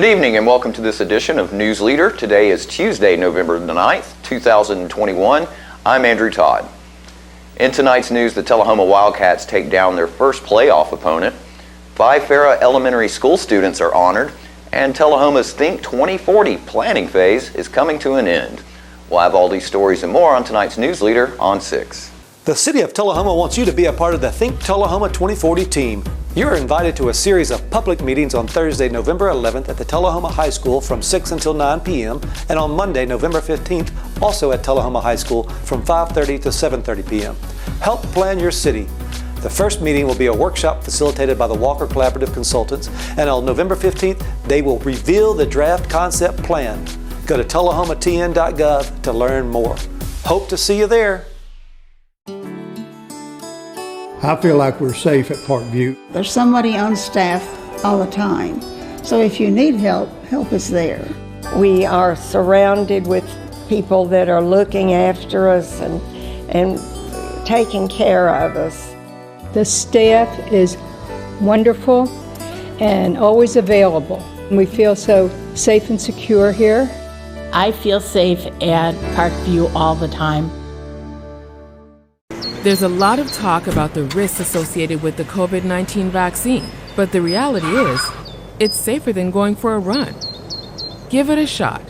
Good evening and welcome to this edition of News Leader. Today is Tuesday, November the 9th, 2021. I'm Andrew Todd. In tonight's news, the Tullahoma Wildcats take down their first playoff opponent. 5 Farah Elementary School students are honored, and Tullahoma's Think 2040 planning phase is coming to an end. We'll have all these stories and more on tonight's News Leader on 6. The City of Tullahoma wants you to be a part of the Think Tullahoma 2040 team. You are invited to a series of public meetings on Thursday, November 11th at the Tullahoma High School from 6 until 9 p.m. and on Monday, November 15th, also at Tullahoma High School from 5:30 to 7:30 p.m. Help plan your city. The first meeting will be a workshop facilitated by the Walker Collaborative Consultants, and on November 15th, they will reveal the draft concept plan. Go to tullahomatn.gov to learn more. Hope to see you there. I feel like we're safe at Parkview. There's somebody on staff all the time. So if you need help, help is there. We are surrounded with people that are looking after us and taking care of us. The staff is wonderful and always available. We feel so safe and secure here. I feel safe at Parkview all the time. There's a lot of talk about the risks associated with the COVID-19 vaccine, but the reality is, it's safer than going for a run. Give it a shot.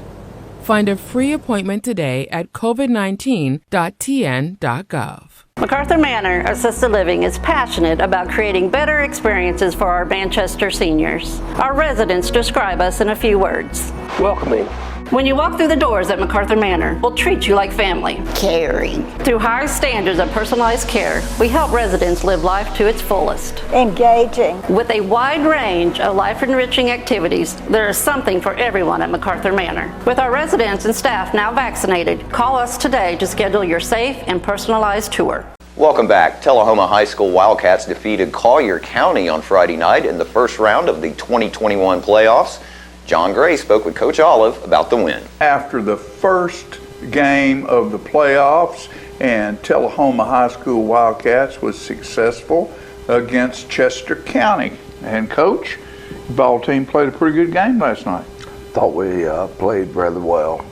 Find a free appointment today at covid19.tn.gov. MacArthur Manor Assisted Living is passionate about creating better experiences for our Manchester seniors. Our residents describe us in a few words. Welcoming. When you walk through the doors at MacArthur Manor, we'll treat you like family. Caring. Through high standards of personalized care, we help residents live life to its fullest. Engaging. With a wide range of life-enriching activities, there is something for everyone at MacArthur Manor. With our residents and staff now vaccinated, call us today to schedule your safe and personalized tour. Welcome back. Tullahoma High School Wildcats defeated Collier County on Friday night in the first round of the 2021 playoffs. John Gray spoke with Coach Olive about the win. After the first game of the playoffs, and Tullahoma High School Wildcats was successful against Chester County. And Coach, the ball team played a pretty good game last night. Thought we played rather well.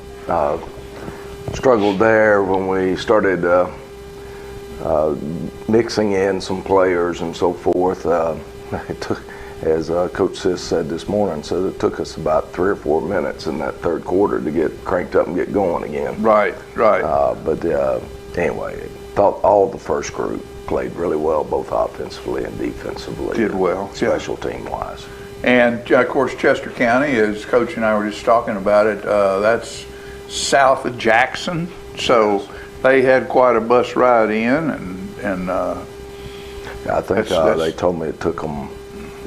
Struggled there when we started mixing in some players and so forth. It took, as Coach Sis said this morning, so it took us about 3 or 4 minutes in that third quarter to get cranked up and get going again. Right. But anyway, thought all the first group played really well, both offensively and defensively. Did well. Special team wise. And of course, Chester County, as Coach and I were just talking about it, that's south of Jackson, so they had quite a bus ride in, and I think they told me it took them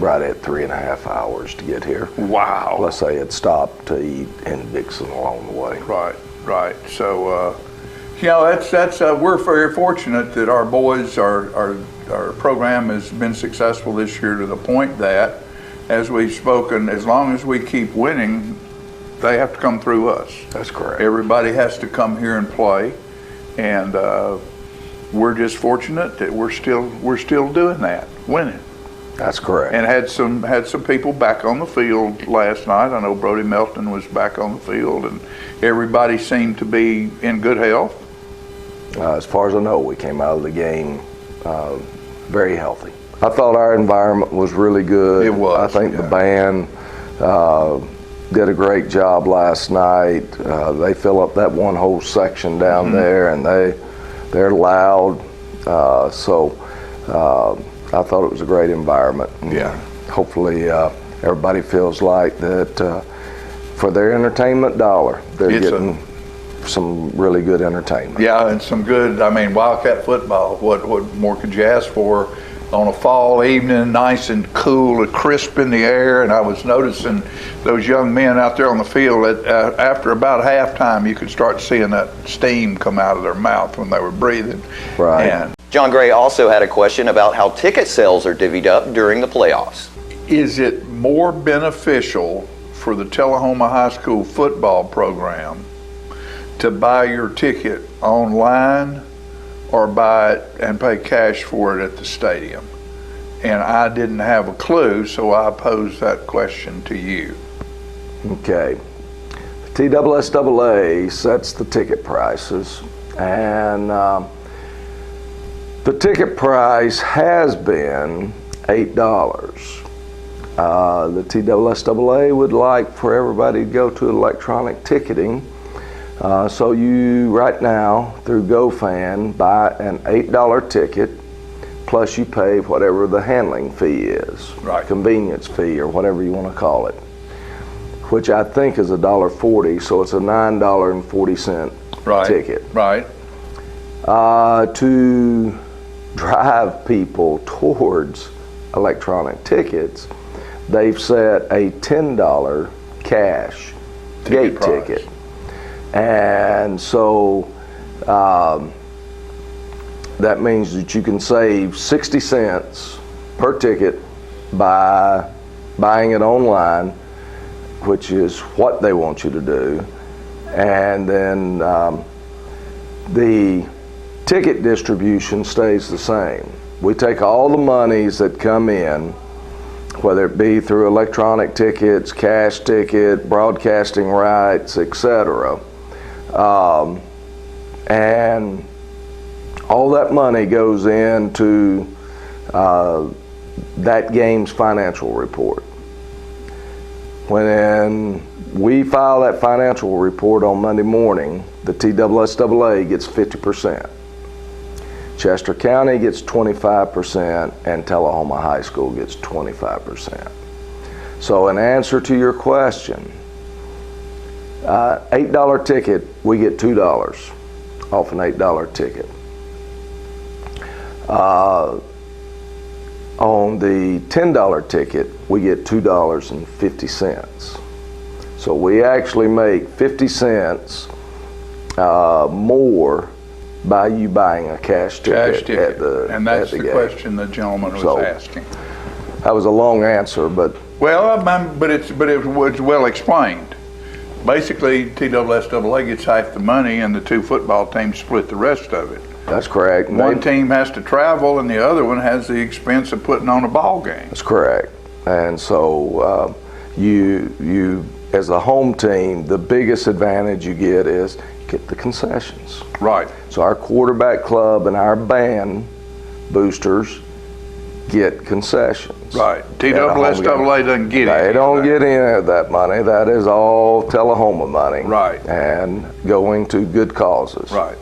right at 3.5 hours to get here. Wow. Plus they had stopped to eat in Dixon along the way. Right. So, that's we're very fortunate that our boys, our program has been successful this year to the point that, as we've spoken, as long as we keep winning, they have to come through us. That's correct. Everybody has to come here and play, and we're just fortunate that we're still doing that, winning. That's correct. And had some people back on the field last night. I know Brody Melton was back on the field, and everybody seemed to be in good health. As far as I know, we came out of the game very healthy. I thought our environment was really good. It was. I think the band did a great job last night. They fill up that one whole section down there, and they're loud. I thought it was a great environment. Yeah. Hopefully everybody feels like that for their entertainment dollar, they're getting some really good entertainment. Yeah, and some good, Wildcat football. What more could you ask for on a fall evening, nice and cool and crisp in the air? And I was noticing those young men out there on the field, after about halftime, you could start seeing that steam come out of their mouth when they were breathing. Right. And John Gray also had a question about how ticket sales are divvied up during the playoffs. is it more beneficial for the Tullahoma High School football program to buy your ticket online or buy it and pay cash for it at the stadium? And I didn't have a clue, so I posed that question to you. Okay. The TSSAA sets the ticket prices, and the ticket price has been $8. The TSSAA would like for everybody to go to electronic ticketing. So you, right now, through GoFan, buy an $8 ticket, plus you pay whatever the handling fee is, right. Convenience fee, or whatever you want to call it, which I think is $1.40, so it's a $9.40 right. ticket. Right. To drive people towards electronic tickets, they've set a $10 cash gate ticket. And so that means that you can save 60 cents per ticket by buying it online, which is what they want you to do. And then the ticket distribution stays the same. We take all the monies that come in, whether it be through electronic tickets, cash ticket, broadcasting rights, etc. And all that money goes into that game's financial report. When we file that financial report on Monday morning, the TSSAA gets 50%. Chester County gets 25%, and Tullahoma High School gets 25%. So in answer to your question, $8 ticket, we get $2 off an $8 ticket. On the $10 ticket, we get $2.50. So we actually make 50 cents more by you buying a cash ticket. And that's the question the gentleman was asking. That was a long answer, but well, but it was well explained. Basically, TSSAA gets half the money, and the two football teams split the rest of it. That's correct. One team has to travel, and the other one has the expense of putting on a ball game. That's correct. And so you as a home team, the biggest advantage you get is you get the concessions. Right. So our quarterback club and our band boosters get concessions. Right. TSSAA doesn't get it. They don't get any of that money. That is all Tullahoma money. Right. And going to good causes. Right.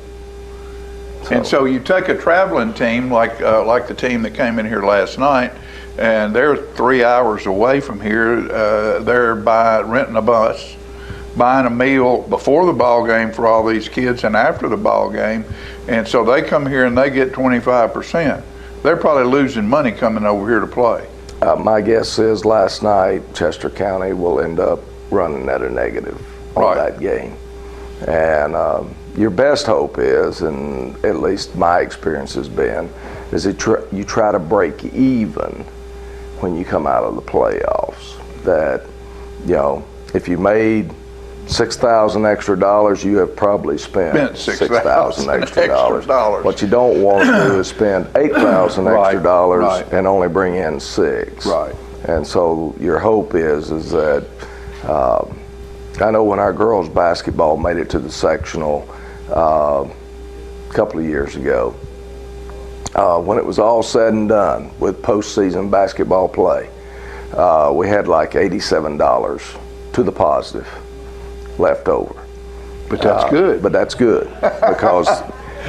And so you take a traveling team like the team that came in here last night, and they're 3 hours away from here. They're renting a bus, buying a meal before the ball game for all these kids and after the ball game, and so they come here and they get 25%. They're probably losing money coming over here to play. My guess is last night Chester County will end up running at a negative on that game. And your best hope is, and at least my experience has been, is that you try to break even when you come out of the playoffs. That, you know, if you made $6,000 extra dollars, you have probably spent $6,000 extra dollars. What you don't want to do is spend $8,000 extra dollars and only bring in $6,000. Right. And so your hope is that I know when our girls basketball made it to the sectional a couple of years ago, when it was all said and done with postseason basketball play, we had like $87 to the positive left over. But that's good. But that's good because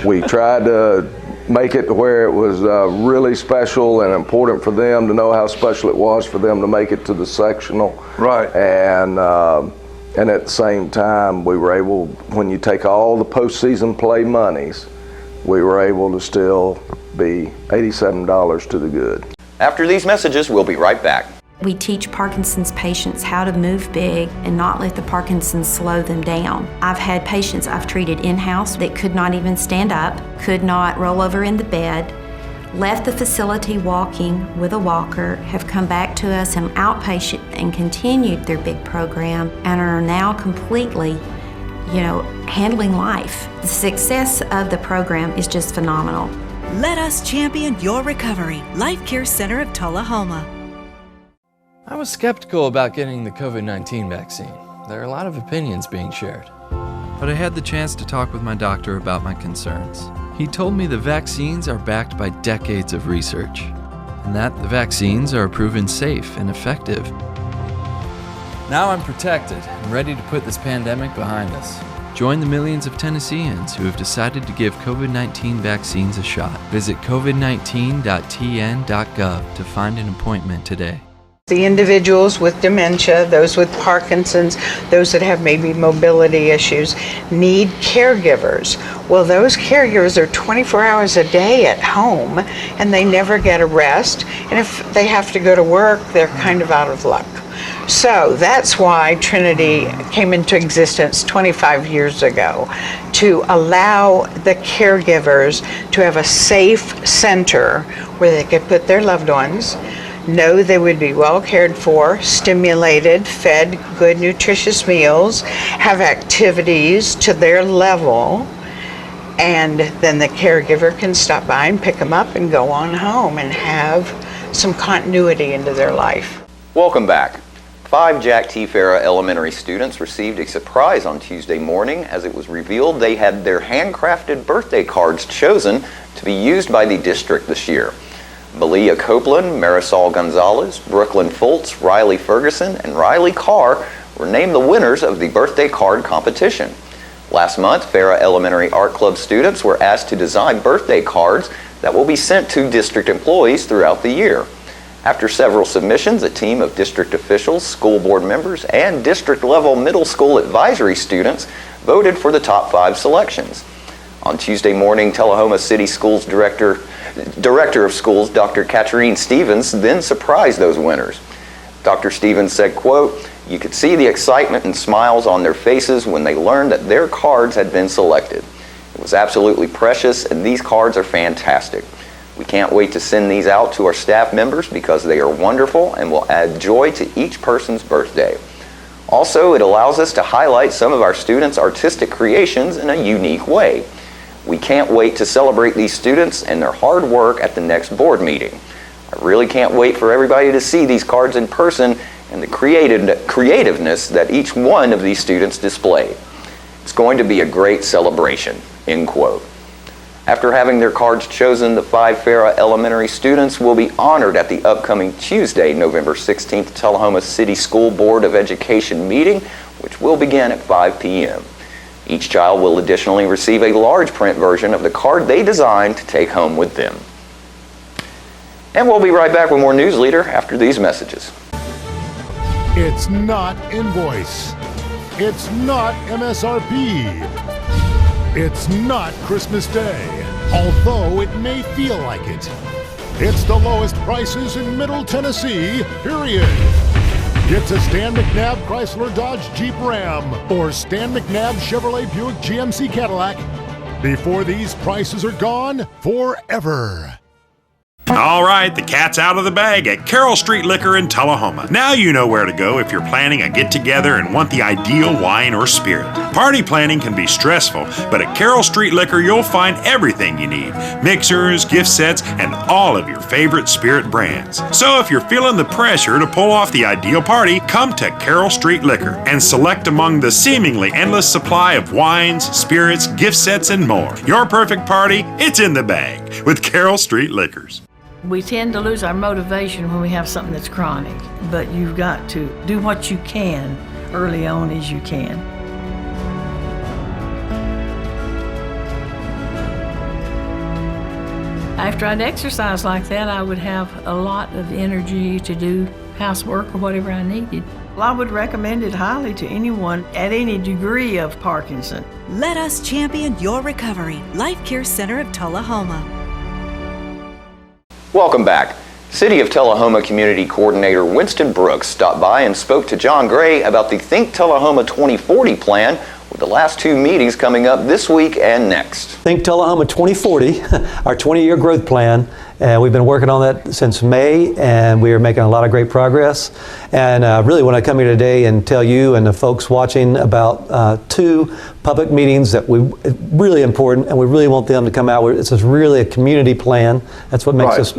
we tried to make it to where it was really special and important for them to know how special it was for them to make it to the sectional. Right. And at the same time, we were able, when you take all the postseason play monies, we were able to still be $87 to the good. After these messages, we'll be right back. We teach Parkinson's patients how to move big and not let the Parkinson's slow them down. I've had patients I've treated in-house that could not even stand up, could not roll over in the bed, left the facility walking with a walker, have come back to us in outpatient and continued their big program and are now completely, handling life. The success of the program is just phenomenal. Let us champion your recovery. Life Care Center of Tullahoma. I was skeptical about getting the COVID-19 vaccine. There are a lot of opinions being shared. But I had the chance to talk with my doctor about my concerns. He told me the vaccines are backed by decades of research, and that the vaccines are proven safe and effective. Now I'm protected and ready to put this pandemic behind us. Join the millions of Tennesseans who have decided to give COVID-19 vaccines a shot. Visit covid19.tn.gov to find an appointment today. The individuals with dementia, those with Parkinson's, those that have maybe mobility issues, need caregivers. Well, those caregivers are 24 hours a day at home, and they never get a rest. And if they have to go to work, they're kind of out of luck. So that's why Trinity came into existence 25 years ago, to allow the caregivers to have a safe center where they could put their loved ones, know they would be well cared for, stimulated, fed good nutritious meals, have activities to their level, and then the caregiver can stop by and pick them up and go on home and have some continuity into their life. Welcome back. 5 Jack T. Farah elementary students received a surprise on Tuesday morning as it was revealed they had their handcrafted birthday cards chosen to be used by the district this year. Malia Copeland, Marisol Gonzalez, Brooklyn Fultz, Riley Ferguson, and Riley Carr were named the winners of the birthday card competition. Last month, Farah Elementary Art Club students were asked to design birthday cards that will be sent to district employees throughout the year. After several submissions, a team of district officials, school board members, and district-level middle school advisory students voted for the top 5 selections. On Tuesday morning, Tullahoma City Schools Director of Schools, Dr. Katrine Stevens, then surprised those winners. Dr. Stevens said, quote, "You could see the excitement and smiles on their faces when they learned that their cards had been selected. It was absolutely precious, and these cards are fantastic. We can't wait to send these out to our staff members because they are wonderful and will add joy to each person's birthday. Also, it allows us to highlight some of our students' artistic creations in a unique way. We can't wait to celebrate these students and their hard work at the next board meeting. I really can't wait for everybody to see these cards in person and the creativeness that each one of these students display. It's going to be a great celebration," end quote. After having their cards chosen, the 5 Farah Elementary students will be honored at the upcoming Tuesday, November 16th, Tullahoma City School Board of Education meeting, which will begin at 5 p.m. Each child will additionally receive a large print version of the card they designed to take home with them. And we'll be right back with more News Leader after these messages. It's not invoice. It's not MSRP. It's not Christmas Day, although it may feel like it. It's the lowest prices in Middle Tennessee, period. Get to Stan McNabb Chrysler Dodge Jeep Ram or Stan McNabb Chevrolet Buick GMC Cadillac before these prices are gone forever. All right, the cat's out of the bag at Carroll Street Liquor in Tullahoma. Now you know where to go if you're planning a get-together and want the ideal wine or spirit. Party planning can be stressful, but at Carroll Street Liquor you'll find everything you need. Mixers, gift sets, and all of your favorite spirit brands. So if you're feeling the pressure to pull off the ideal party, come to Carroll Street Liquor and select among the seemingly endless supply of wines, spirits, gift sets, and more. Your perfect party, it's in the bag with Carroll Street Liquors. We tend to lose our motivation when we have something that's chronic, but you've got to do what you can early on as you can. After I'd exercise like that, I would have a lot of energy to do housework or whatever I needed. Well, I would recommend it highly to anyone at any degree of Parkinson. Let us champion your recovery. Life Care Center of Tullahoma. Welcome back. City of Tullahoma Community Coordinator Winston Brooks stopped by and spoke to John Gray about the Think Tullahoma 2040 plan, with the last 2 meetings coming up this week and next. Think Tullahoma 2040, our 20-year growth plan. We've been working on that since May, and we are making a lot of great progress. And really want to come here today and tell you and the folks watching about 2 public meetings that we really important, and we really want them to come out. It's just really a community plan. That's what makes us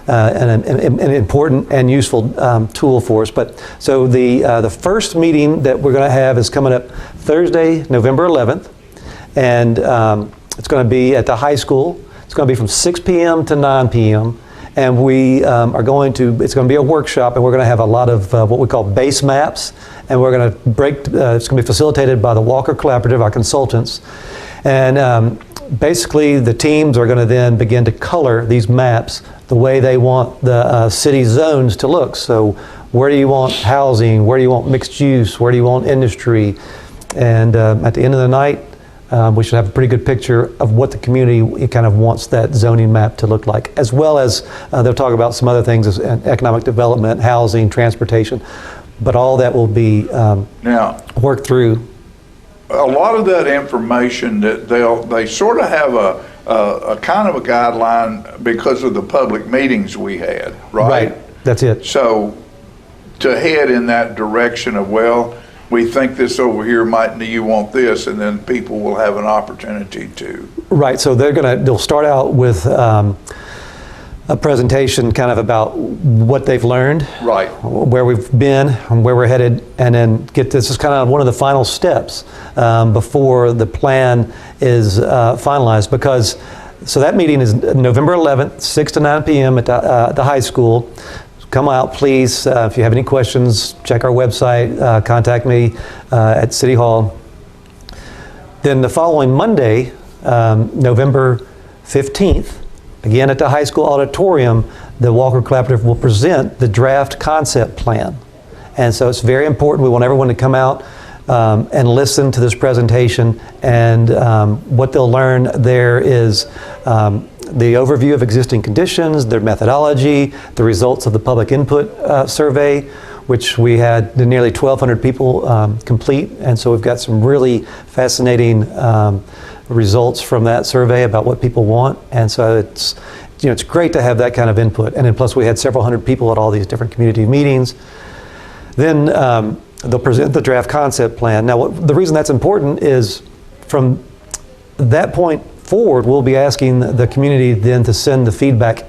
an important and useful tool for us. But so the first meeting that we're going to have is coming up Thursday, November 11th, and it's going to be at the high school. It's going to be from 6 p.m. to 9 p.m. And we are going to, it's going to be a workshop, and we're going to have a lot of what we call base maps, and we're going to it's going to be facilitated by the Walker Collaborative, our consultants. And basically the teams are going to then begin to color these maps the way they want the city zones to look. So where do you want housing? Where do you want mixed use? Where do you want industry? And at the end of the night, we should have a pretty good picture of what the community kind of wants that zoning map to look like, as well as they'll talk about some other things as economic development, housing, transportation, but all that will be now worked through. A lot of that information that they sort of have a kind of a guideline because of the public meetings we had, right? Right, that's it. So to head in that direction of, well, we think this over here you want this, and then people will have an opportunity to. Right, so they'll start out with a presentation kind of about what they've learned, right, where we've been, and where we're headed, and then this is kind of one of the final steps before the plan is finalized. Because so that meeting is November 11th, 6 to 9 p.m. at the high school. Come out, please. If you have any questions, check our website, contact me at City Hall. Then the following Monday, November 15th, again at the high school auditorium, the Walker Collaborative will present the draft concept plan. And so it's very important. We want everyone to come out and listen to this presentation. And what they'll learn there is the overview of existing conditions, their methodology, the results of the public input survey, which we had nearly 1,200 people complete. And so we've got some really fascinating results from that survey about what people want. And so it's great to have that kind of input. And then plus we had several hundred people at all these different community meetings. Then they'll present the draft concept plan. Now, the reason that's important is from that point forward, we'll be asking the community then to send the feedback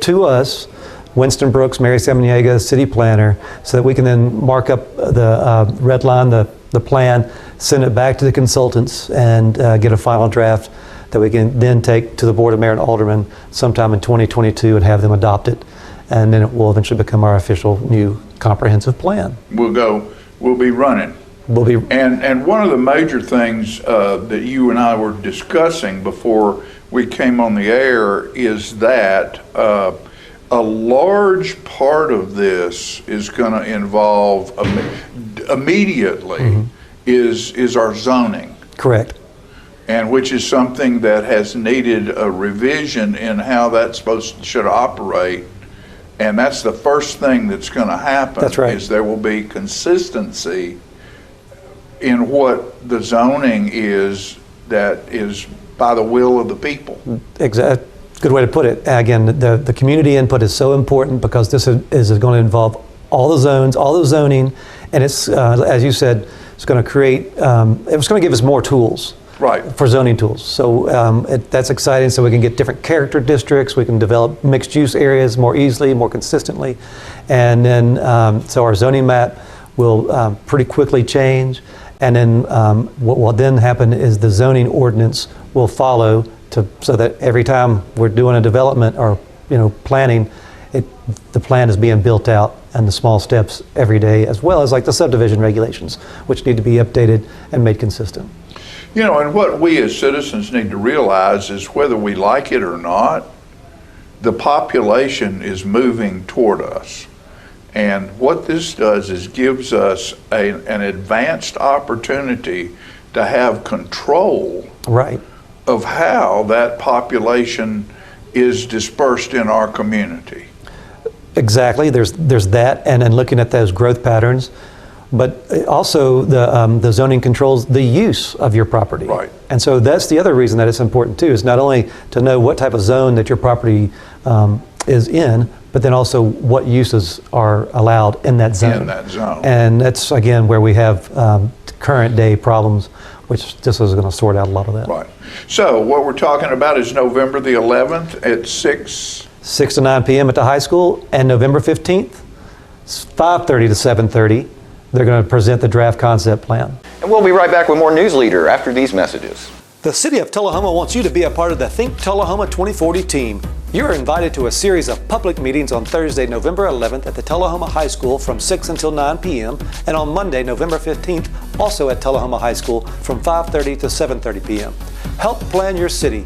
to us, Winston Brooks, Mary Samaniega, city planner, so that we can then mark up the red line, the plan, send it back to the consultants, and get a final draft that we can then take to the Board of Mayor and Aldermen sometime in 2022 and have them adopt it. And then it will eventually become our official new comprehensive plan. We'll be running. And one of the major things that you and I were discussing before we came on the air is that a large part of this is going to involve immediately is our zoning. Correct. And which is something that has needed a revision in how that should operate. And that's the first thing that's going to happen. That's right. Is there will be consistency in what the zoning is that is by the will of the people. Exactly. Good way to put it. Again, the community input is so important because this is going to involve all the zones, all the zoning, and it's, as you said, it's going to create, it's going to give us more tools. Right. For zoning tools. So that's exciting, so we can get different character districts, we can develop mixed use areas more easily, more consistently, and then so our zoning map will pretty quickly change. And then what will then happen is the zoning ordinance will follow so that every time we're doing a development or planning, the plan is being built out and the small steps every day, as well as like the subdivision regulations, which need to be updated and made consistent. And what we as citizens need to realize is whether we like it or not, the population is moving toward us. And what this does is gives us an advanced opportunity to have control of how that population is dispersed in our community. Exactly. There's that, and then looking at those growth patterns, but also the zoning controls the use of your property. Right. And so that's the other reason that it's important too, is not only to know what type of zone that your property is in, but then also what uses are allowed in that zone. In that zone. And that's, again, where we have current day problems, which this is going to sort out a lot of that. Right. So what we're talking about is November the 11th at 6 6 to 9 p.m. at the high school, and November 15th, 5:30 to 7:30, they're going to present the draft concept plan. And we'll be right back with more News Leader after these messages. The City of Tullahoma wants you to be a part of the Think Tullahoma 2040 team. You're invited to a series of public meetings on Thursday, November 11th at the Tullahoma High School from 6 until 9 p.m. and on Monday, November 15th, also at Tullahoma High School from 5:30 to 7:30 p.m. Help plan your city.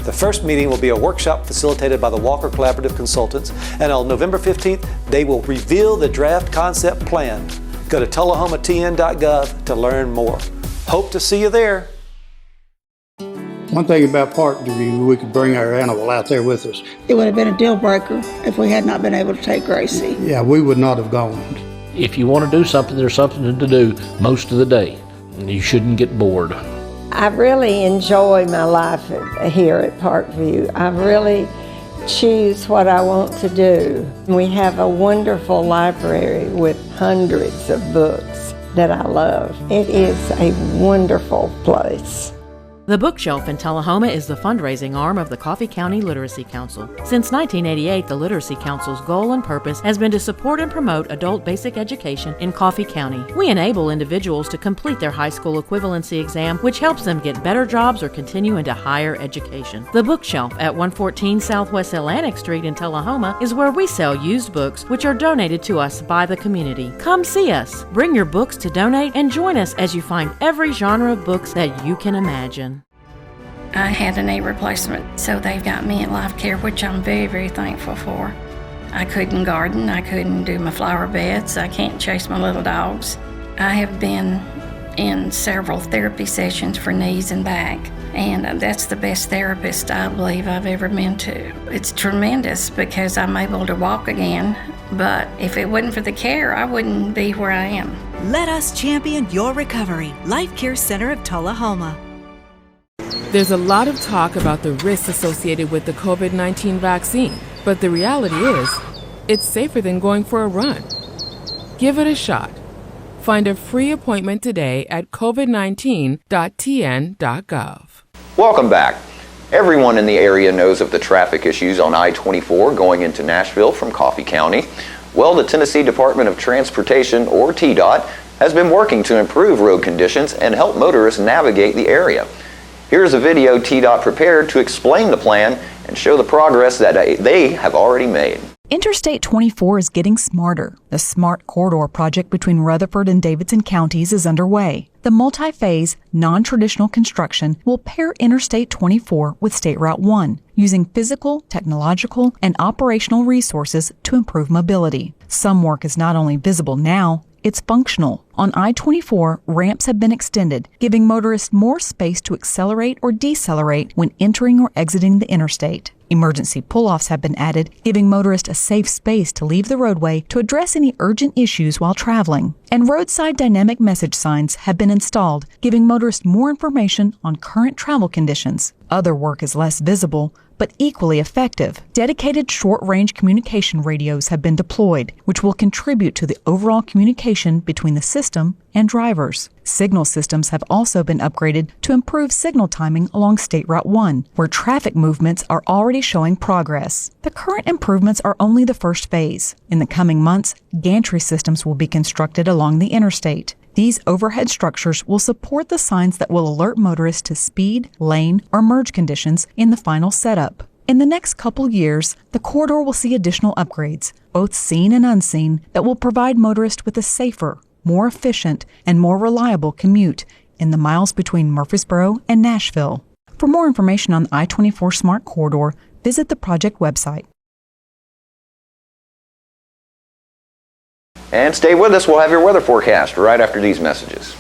The first meeting will be a workshop facilitated by the Walker Collaborative Consultants, and on November 15th, they will reveal the draft concept plan. Go to tullahomatn.gov to learn more. Hope to see you there. One thing about Parkview, we could bring our animal out there with us. It would have been a deal breaker if we had not been able to take Gracie. Yeah, we would not have gone. If you want to do something, there's something to do most of the day. You shouldn't get bored. I really enjoy my life here at Parkview. I really choose what I want to do. We have a wonderful library with hundreds of books that I love. It is a wonderful place. The Bookshelf in Tullahoma is the fundraising arm of the Coffee County Literacy Council. Since 1988, the Literacy Council's goal and purpose has been to support and promote adult basic education in Coffee County. We enable individuals to complete their high school equivalency exam, which helps them get better jobs or continue into higher education. The Bookshelf at 114 Southwest Atlantic Street in Tullahoma is where we sell used books, which are donated to us by the community. Come see us, bring your books to donate, and join us as you find every genre of books that you can imagine. I had a knee replacement, so they've got me in life care, which I'm very, very thankful for. I couldn't garden, I couldn't do my flower beds, I can't chase my little dogs. I have been in several therapy sessions for knees and back, and that's the best therapist I believe I've ever been to. It's tremendous because I'm able to walk again, but if it wasn't for the care, I wouldn't be where I am. Let us champion your recovery. Life Care Center of Tullahoma. There's a lot of talk about the risks associated with the COVID-19 vaccine, but the reality is, it's safer than going for a run. Give it a shot. Find a free appointment today at covid19.tn.gov. Welcome back. Everyone in the area knows of the traffic issues on I-24 going into Nashville from Coffee County. Well, the Tennessee Department of Transportation, or TDOT, has been working to improve road conditions and help motorists navigate the area. Here's a video TDOT prepared to explain the plan and show the progress that they have already made. Interstate 24 is getting smarter. The Smart Corridor project between Rutherford and Davidson counties is underway. The multi-phase, non-traditional construction will pair Interstate 24 with State Route 1, using physical, technological, and operational resources to improve mobility. Some work is not only visible now, it's functional. On I-24, ramps have been extended, giving motorists more space to accelerate or decelerate when entering or exiting the interstate. Emergency pull-offs have been added, giving motorists a safe space to leave the roadway to address any urgent issues while traveling. And roadside dynamic message signs have been installed, giving motorists more information on current travel conditions. Other work is less visible, but equally effective. Dedicated short-range communication radios have been deployed, which will contribute to the overall communication between the system and drivers. Signal systems have also been upgraded to improve signal timing along State Route 1, where traffic movements are already showing progress. The current improvements are only the first phase. In the coming months, gantry systems will be constructed along the interstate. These overhead structures will support the signs that will alert motorists to speed, lane, or merge conditions in the final setup. In the next couple years, the corridor will see additional upgrades, both seen and unseen, that will provide motorists with a safer, more efficient, and more reliable commute in the miles between Murfreesboro and Nashville. For more information on the I-24 Smart Corridor, visit the project website. And stay with us, we'll have your weather forecast right after these messages.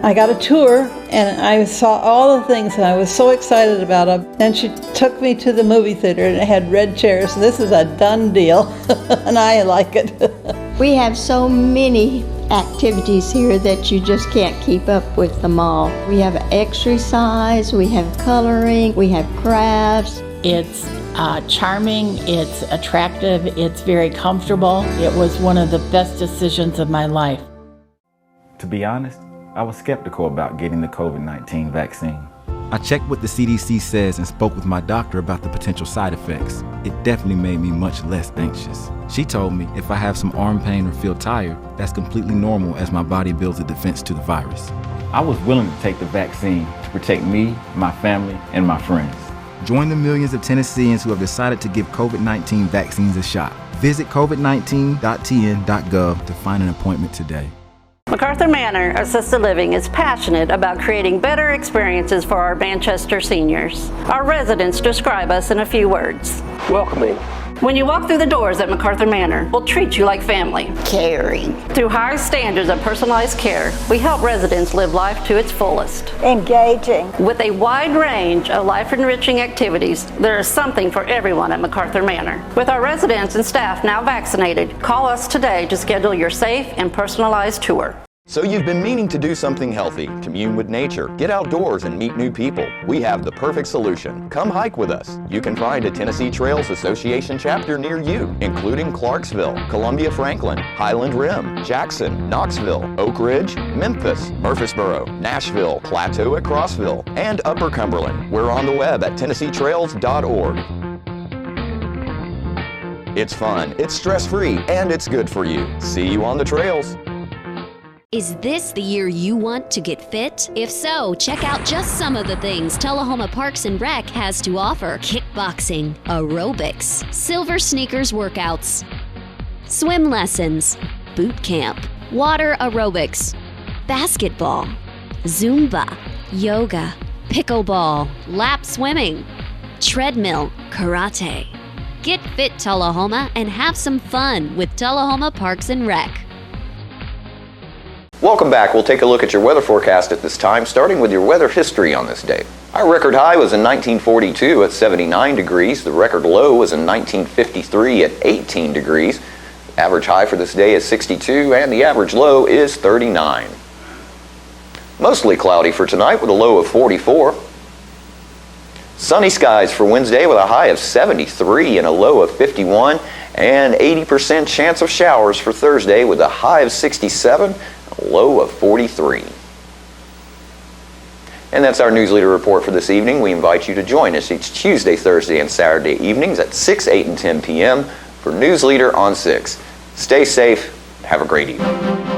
I got a tour and I saw all the things and I was so excited about them. And she took me to the movie theater and it had red chairs. This is a done deal and I like it. We have so many activities here that you just can't keep up with them all. We have exercise, we have coloring, we have crafts. It's charming, it's attractive, it's very comfortable. It was one of the best decisions of my life. To be honest, I was skeptical about getting the COVID-19 vaccine. I checked what the CDC says and spoke with my doctor about the potential side effects. It definitely made me much less anxious. She told me if I have some arm pain or feel tired, that's completely normal as my body builds a defense to the virus. I was willing to take the vaccine to protect me, my family, and my friends. Join the millions of Tennesseans who have decided to give COVID-19 vaccines a shot. Visit covid19.tn.gov to find an appointment today. MacArthur Manor Assisted Living is passionate about creating better experiences for our Manchester seniors. Our residents describe us in a few words. Welcoming. When you walk through the doors at MacArthur Manor, we'll treat you like family. Caring. Through high standards of personalized care, we help residents live life to its fullest. Engaging. With a wide range of life-enriching activities, there is something for everyone at MacArthur Manor. With our residents and staff now vaccinated, call us today to schedule your safe and personalized tour. So you've been meaning to do something healthy, commune with nature, get outdoors and meet new people. We have the perfect solution. Come hike with us. You can find a Tennessee Trails Association chapter near you, including Clarksville, Columbia Franklin, Highland Rim, Jackson, Knoxville, Oak Ridge, Memphis, Murfreesboro, Nashville, Plateau at Crossville, and Upper Cumberland. We're on the web at TennesseeTrails.org. It's fun, it's stress-free, and it's good for you. See you on the trails. Is this the year you want to get fit? If so, check out just some of the things Tullahoma Parks and Rec has to offer. Kickboxing, aerobics, silver sneakers workouts, swim lessons, boot camp, water aerobics, basketball, Zumba, yoga, pickleball, lap swimming, treadmill, karate. Get fit, Tullahoma, and have some fun with Tullahoma Parks and Rec. Welcome back. We'll take a look at your weather forecast at this time, starting with your weather history on this day. Our record high was in 1942 at 79 degrees. The record low was in 1953 at 18 degrees. Average high for this day is 62 and the average low is 39. Mostly cloudy for tonight with a low of 44. Sunny skies for Wednesday with a high of 73 and a low of 51. And 80% chance of showers for Thursday with a high of 67. A low of 43. And that's our News Leader Report for this evening. We invite you to join us each Tuesday, Thursday, and Saturday evenings at 6, 8, and 10 p.m. for News Leader on 6. Stay safe. Have a great evening.